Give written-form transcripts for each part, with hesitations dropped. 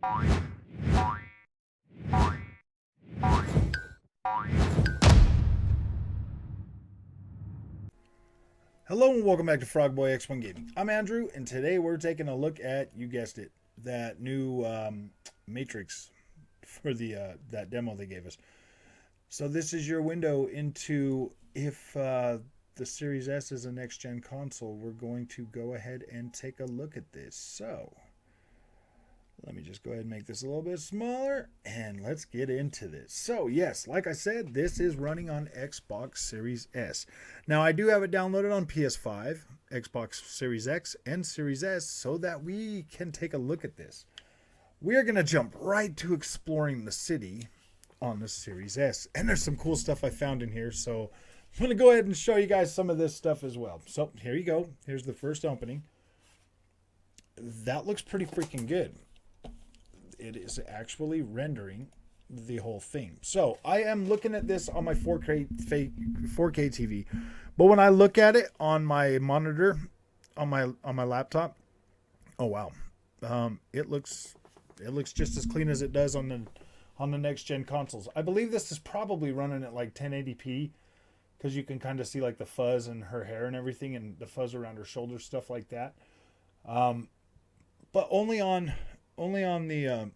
Hello and welcome back to Frogboy X1 Gaming. I'm Andrew, and today we're taking a look at, you guessed it, that new Matrix for the that demo they gave us. So this is your window into if the Series S is a next-gen console. We're going to go ahead and take a look at this. So let me just go ahead and make this a little bit smaller, and let's get into this. So yes, like I said, this is running on Xbox Series S. Now I do have it downloaded on PS5, Xbox Series X, and Series S so that we can take a look at this. We are going to jump right to exploring the city on the Series S. And there's some cool stuff I found in here, so I'm going to go ahead and show you guys some of this stuff as well. So here you go. Here's the first opening. That looks pretty freaking good. It is actually rendering the whole thing. So I am looking at this on my 4K TV, but when I look at it on my monitor, on my laptop, oh wow, it looks just as clean as it does on the next gen consoles. I believe this is probably running at like 1080p because you can kind of see like the fuzz in her hair and everything, and the fuzz around her shoulders, stuff like that. But only on the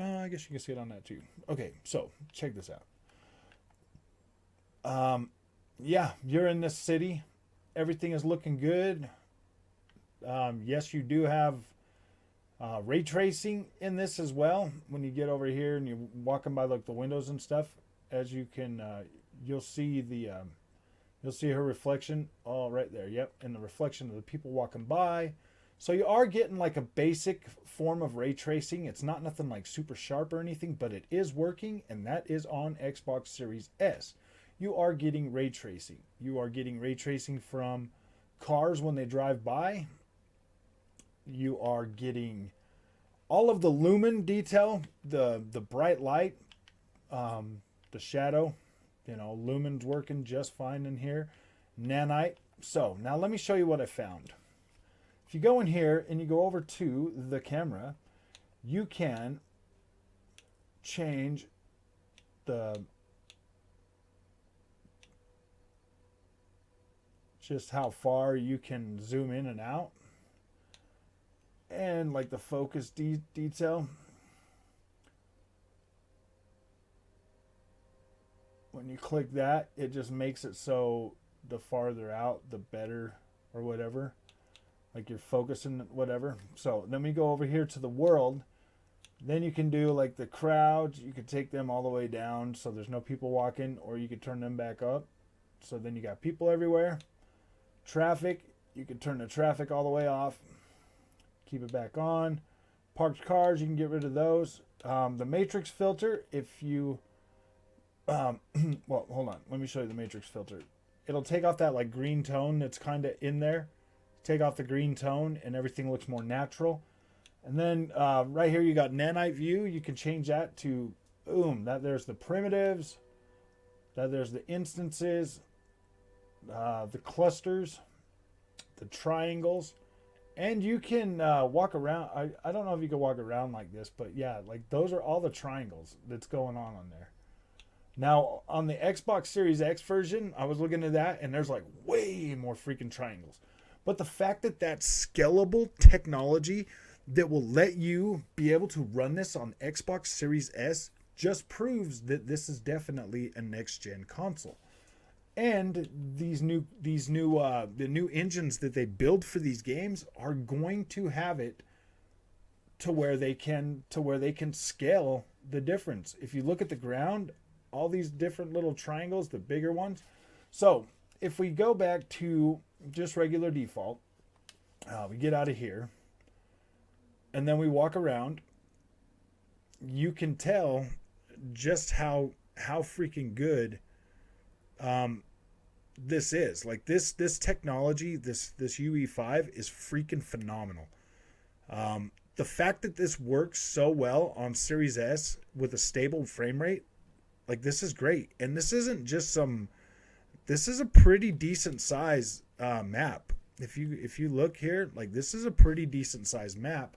I guess you can see it on that too. Okay, so check this out. Yeah, you're in this city. Everything is looking good. Yes, you do have ray tracing in this as well. When you get over here and you're walking by like the windows and stuff, as you can, you'll see her reflection all right there. Yep, and the reflection of the people walking by. So you are getting like a basic form of ray tracing. It's not nothing like super sharp or anything, but it is working, and that is on Xbox Series S. You are getting ray tracing. You are getting ray tracing from cars when they drive by. You are getting all of the lumen detail, the bright light, the shadow. You know, lumen's working just fine in here. Nanite. So now let me show you what I found. If you go in here and you go over to the camera, you can change just how far you can zoom in and out, and like the focus detail. When you click that, it just makes it so the farther out, the better, or whatever. Like you're focusing, whatever. So then we go over here to the world. Then you can do like the crowds. You could take them all the way down so there's no people walking, or you could turn them back up. So then you got people everywhere. Traffic, you could turn the traffic all the way off. Keep it back on. Parked cars, you can get rid of those. The matrix filter, if you... well, hold on. Let me show you the matrix filter. It'll take off that like green tone that's kind of in there. Take off the green tone and everything looks more natural. And then right here you got nanite view. You can change that to boom. That there's the primitives. That there's the instances, the clusters, the triangles, and you can walk around. I don't know if you can walk around like this, but yeah, like those are all the triangles that's going on there. Now on the Xbox Series X version, I was looking at that and there's like way more freaking triangles. But the fact that that's scalable technology that will let you be able to run this on Xbox Series S just proves that this is definitely a next-gen console. And the new engines that they build for these games are going to have it to where they can scale the difference. If you look at the ground, all these different little triangles, the bigger ones. So if we go back to just regular default, we get out of here and then we walk around, you can tell just how freaking good this is. Like this technology, this UE5 is freaking phenomenal. The fact that this works so well on Series S with a stable frame rate, like this is great. And this isn't just this is a pretty decent size map. If you look here, like this is a pretty decent size map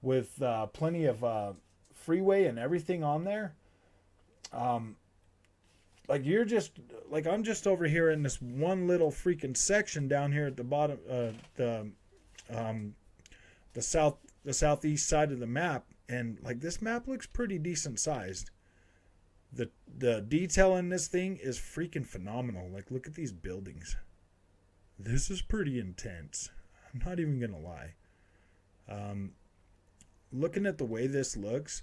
with plenty of freeway and everything on there. Like you're just like I'm just over here in this one little freaking section down here at the bottom, um, the southeast side of the map, and like this map looks pretty decent sized. The detail in this thing is freaking phenomenal. Like look at these buildings. This is pretty intense. I'm not even gonna lie. Looking at the way this looks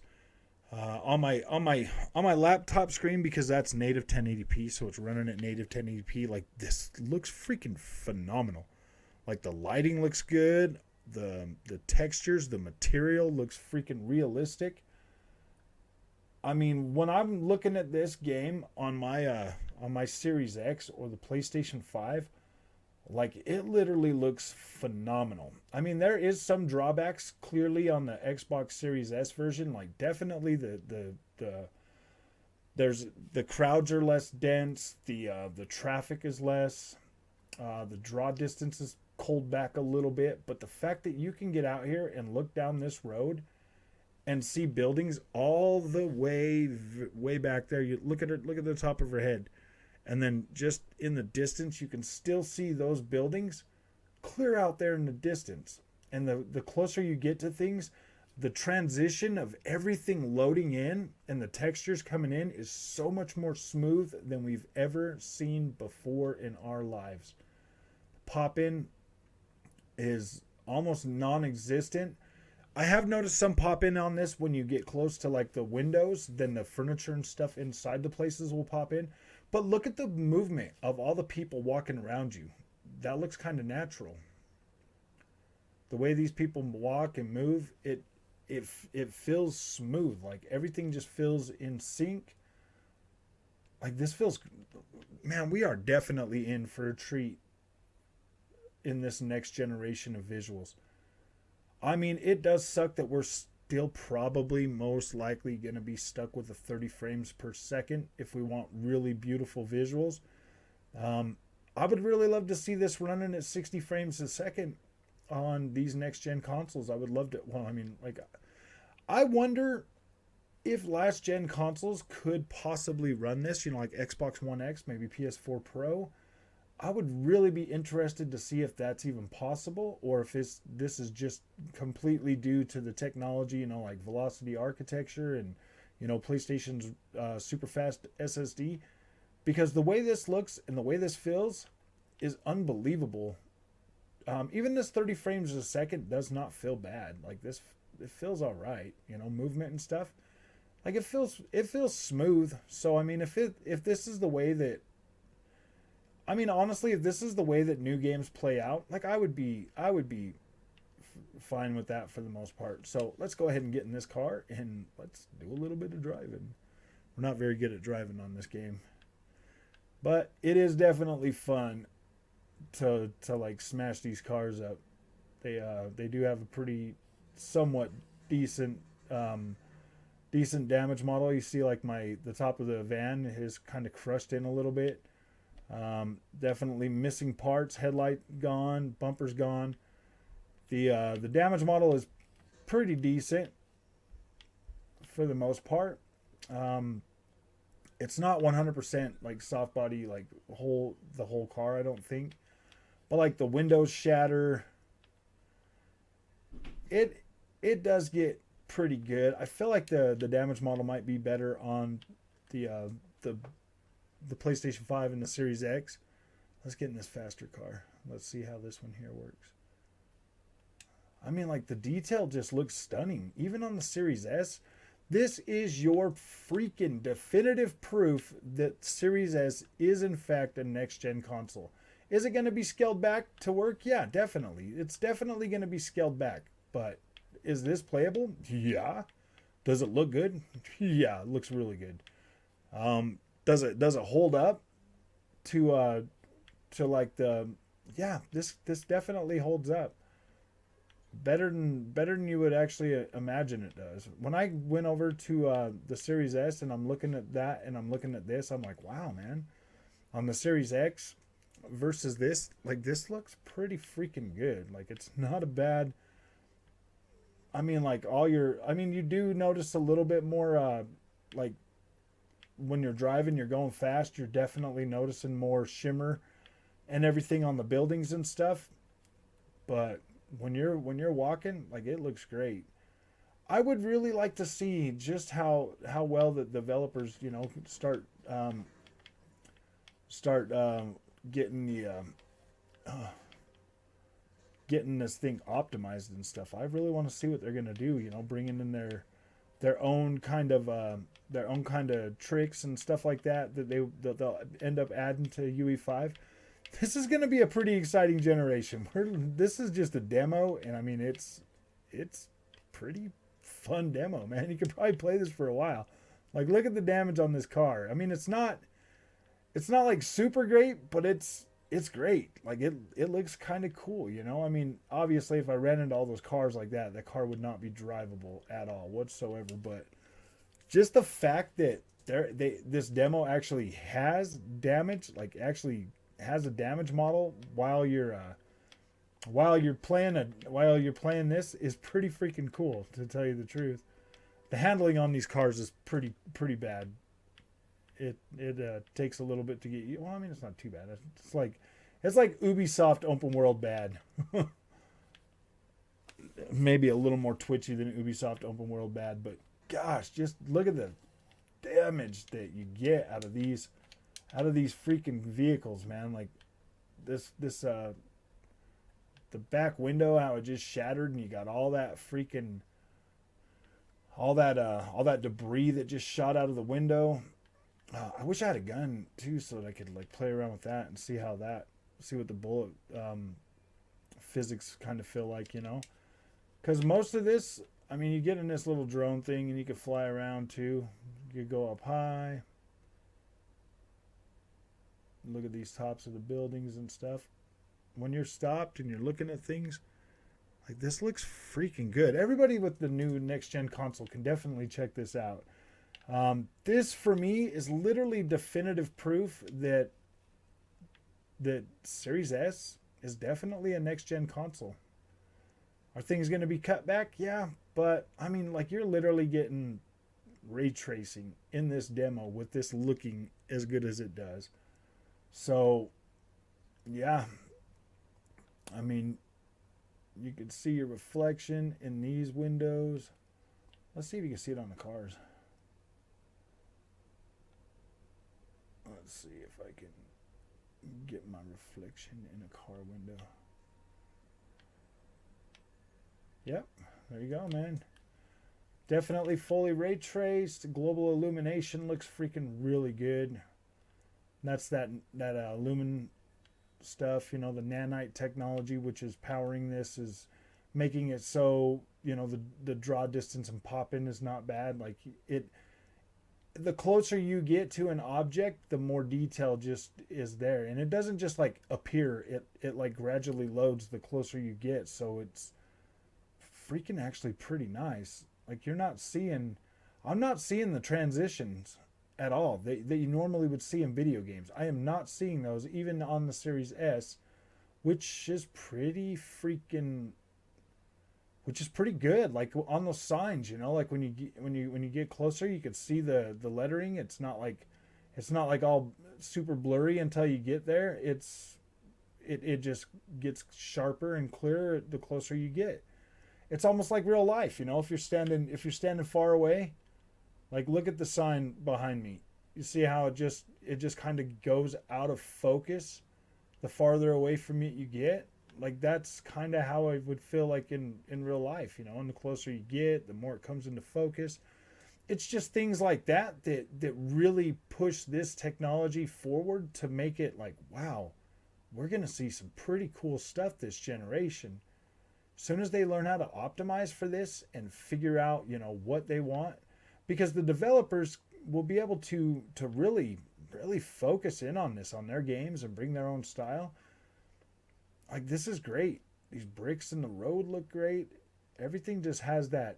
on my laptop screen, because that's native 1080p, so it's running at native 1080p. Like this looks freaking phenomenal. Like the lighting looks good. The textures, the material looks freaking realistic. I mean, when I'm looking at this game on my Series X or the PlayStation 5, like it literally looks phenomenal. I mean, there is some drawbacks clearly on the Xbox Series S version. Like definitely there's the crowds are less dense, the traffic is less, the draw distance is culled back a little bit, but the fact that you can get out here and look down this road and see buildings all the way back there. You look at the top of her head, and then just in the distance you can still see those buildings clear out there in the distance. And the closer you get to things, the transition of everything loading in and the textures coming in is so much more smooth than we've ever seen before in our lives. Pop in is almost non-existent. I have noticed some pop in on this when you get close to like the windows, then the furniture and stuff inside the places will pop in. But look at the movement of all the people walking around you. That looks kind of natural. The way these people walk and move, it feels smooth. Like everything just feels in sync. Like this feels, man, we are definitely in for a treat in this next generation of visuals. I mean, it does suck that we're still probably most likely going to be stuck with the 30 frames per second if we want really beautiful visuals. I would really love to see this running at 60 frames a second on these next gen consoles. I would love to. Well, I mean, like, I wonder if last gen consoles could possibly run this, you know, like Xbox One X, maybe PS4 Pro. I would really be interested to see if that's even possible, or if this is just completely due to the technology, you know, like velocity architecture and, you know, PlayStation's super fast SSD. Because the way this looks and the way this feels is unbelievable. Even this 30 frames a second does not feel bad. Like this, it feels all right. You know, movement and stuff. Like it feels smooth. So I mean, if this is the way that, I mean, honestly, if this is the way that new games play out, like I would be fine with that for the most part. So let's go ahead and get in this car and let's do a little bit of driving. We're not very good at driving on this game, but it is definitely fun to like smash these cars up. They do have a pretty somewhat decent damage model. You see like the top of the van is kind of crushed in a little bit. Definitely missing parts, headlight gone, bumpers gone. The damage model is pretty decent for the most part. It's not 100% like soft body, like the whole car, I don't think. But like the windows shatter. It does get pretty good. I feel like the damage model might be better on the PlayStation 5 and the Series X. Let's get in this faster car. Let's see how this one here works. I mean, like the detail just looks stunning. Even on the Series S, this is your freaking definitive proof that Series S is in fact a next-gen console. Is it going to be scaled back to work? Yeah, definitely. It's definitely going to be scaled back. But is this playable? Yeah. Does it look good? Yeah, it looks really good. Does it hold up to like the, yeah, this definitely holds up better than you would actually imagine it does. When I went over to the Series S and I'm looking at that and I'm looking at this, I'm like, wow, man. On the Series X versus this, like this looks pretty freaking good. Like it's not a bad, I mean, like all your, I mean, you do notice a little bit more, like when you're driving, you're going fast, you're definitely noticing more shimmer and everything on the buildings and stuff. But when you're walking, like it looks great. I would really like to see just how well the developers, start getting the getting this thing optimized and stuff. I really want to see what they're gonna do. Bringing in their own kind of tricks and stuff like that they'll end up adding to UE5. This is going to be a pretty exciting generation. This is just a demo, and I mean it's pretty fun demo, man. You could probably play this for a while. Like, look at the damage on this car. I mean, it's not like super great, but it's great. Like it looks kind of cool, I mean, obviously, if I ran into all those cars like that, the car would not be drivable at all whatsoever. But just the fact that this demo actually has damage, like actually has a damage model while you're playing this is pretty freaking cool, to tell you the truth. The handling on these cars is pretty bad. It takes a little bit to get you. Well, I mean, it's not too bad. It's like Ubisoft open world bad. Maybe a little more twitchy than Ubisoft open world bad, but gosh, just look at the damage that you get out of these freaking vehicles, man. Like this the back window, how it just shattered, and you got all that debris that just shot out of the window. I wish I had a gun too, so that I could like play around with that and see what the bullet physics kind of feel like, Because most of this, I mean, you get in this little drone thing and you can fly around too. You could go up high. Look at these tops of the buildings and stuff. When you're stopped and you're looking at things, like, this looks freaking good. Everybody with the new next-gen console can definitely check this out. This, for me, is literally definitive proof that Series S is definitely a next-gen console. Are things going to be cut back? Yeah, but, I mean, like, you're literally getting ray tracing in this demo with this looking as good as it does. So, yeah, I mean, you can see your reflection in these windows. Let's see if you can see it on the cars. Let's see if I can get my reflection in a car window. Yep, there you go, man. Definitely fully ray traced. Global illumination looks freaking really good. That's that lumen stuff, the nanite technology, which is powering this, is making it so, the draw distance and pop in is not bad. Like, the closer you get to an object, the more detail just is there. And it doesn't just like appear, it like gradually loads the closer you get. So it's freaking actually pretty nice. Like, I'm not seeing the transitions at all that you normally would see in video games. I am not seeing those even on the Series S, which is pretty good. Like, on those signs, like when you get closer, you can see the lettering. It's not like all super blurry until you get there. It just gets sharper and clearer the closer you get. It's almost like real life, if you're standing far away. Like, look at the sign behind me. You see how it just kind of goes out of focus the farther away from it you get? Like, that's kind of how I would feel like in real life, and the closer you get, the more it comes into focus. It's just things like that really push this technology forward to make it like, wow, we're going to see some pretty cool stuff this generation. As soon as they learn how to optimize for this and figure out, what they want, because the developers will be able to really focus in on this on their games and bring their own style. Like, this is great. These bricks in the road look great. Everything just has that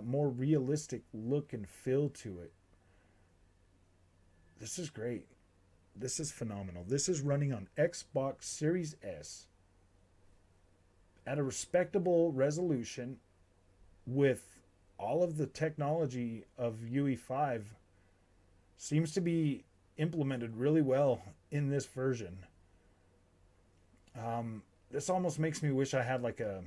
more realistic look and feel to it. This is great. This is phenomenal. This is running on Xbox Series S at a respectable resolution with all of the technology of UE5 seems to be implemented really well in this version. This almost makes me wish I had like a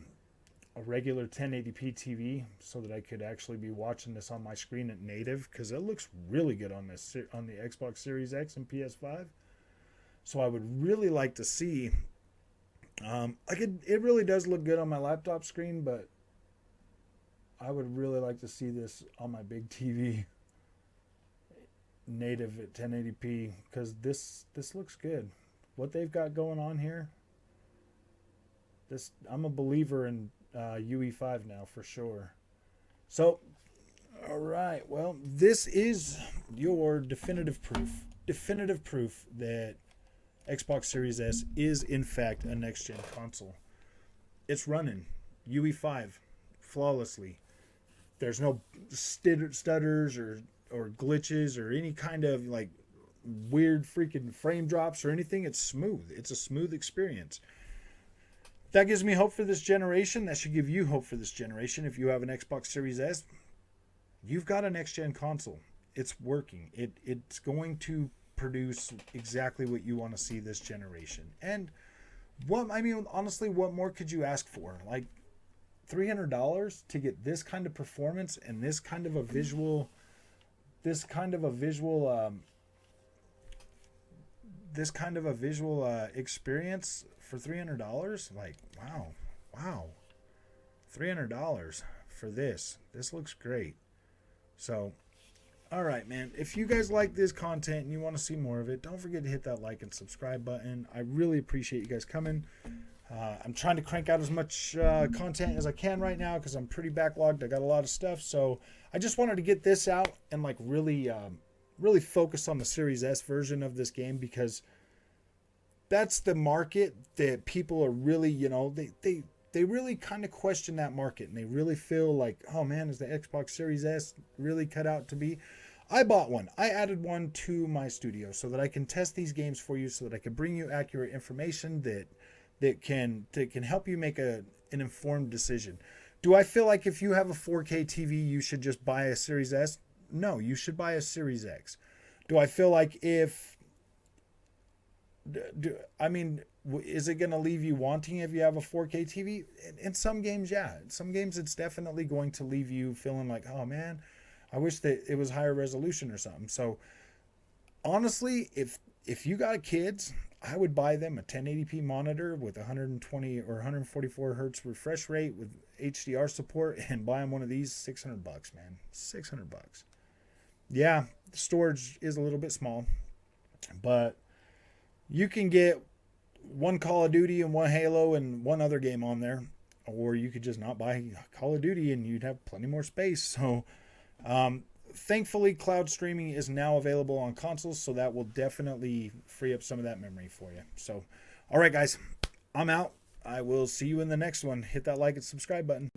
regular 1080p TV so that I could actually be watching this on my screen at native, because it looks really good on this on the Xbox Series X and PS5. So I would really like to see. It really does look good on my laptop screen, but I would really like to see this on my big TV native at 1080p, because this looks good. What they've got going on here, I'm a believer in UE5 now for sure. So, all right, well, this is your definitive proof that Xbox Series S is in fact a next-gen console. It's running UE5 flawlessly. There's no stutters or glitches or any kind of like weird freaking frame drops or anything. It's smooth. It's a smooth experience. That gives me hope for this generation. That should give you hope for this generation. If you have an Xbox Series S, you've got a next-gen console. It's working. It's going to produce exactly what you want to see this generation. And honestly, what more could you ask for? Like $300 to get this kind of performance and this kind of a visual experience for $300? Like, wow, $300 for this. This looks great. So, all right, man. If you guys like this content and you want to see more of it, don't forget to hit that like and subscribe button. I really appreciate you guys coming. I'm trying to crank out as much content as I can right now because I'm pretty backlogged. I got a lot of stuff, so I just wanted to get this out and like really focus on the Series S version of this game, because that's the market that people are really, they really kind of question that market, and they really feel like, oh man, is the Xbox Series S really cut out to be? I bought one. I added one to my studio so that I can test these games for you, so that I can bring you accurate information that can help you make an informed decision. Do I feel like if you have a 4K TV, you should just buy a Series S? No, you should buy a Series X. Do I feel like is it going to leave you wanting if you have a 4K TV? In some games, yeah. In some games, it's definitely going to leave you feeling like, oh man, I wish that it was higher resolution or something. So honestly, if you got kids, I would buy them a 1080p monitor with 120 or 144 hertz refresh rate with HDR support, and buy them one of these. $600, man. $600. Yeah, the storage is a little bit small, but you can get one Call of Duty and one Halo and one other game on there, or you could just not buy Call of Duty and you'd have plenty more space. So thankfully, cloud streaming is now available on consoles, so that will definitely free up some of that memory for you. So, all right, guys, I'm out. I will see you in the next one. Hit that like and subscribe button.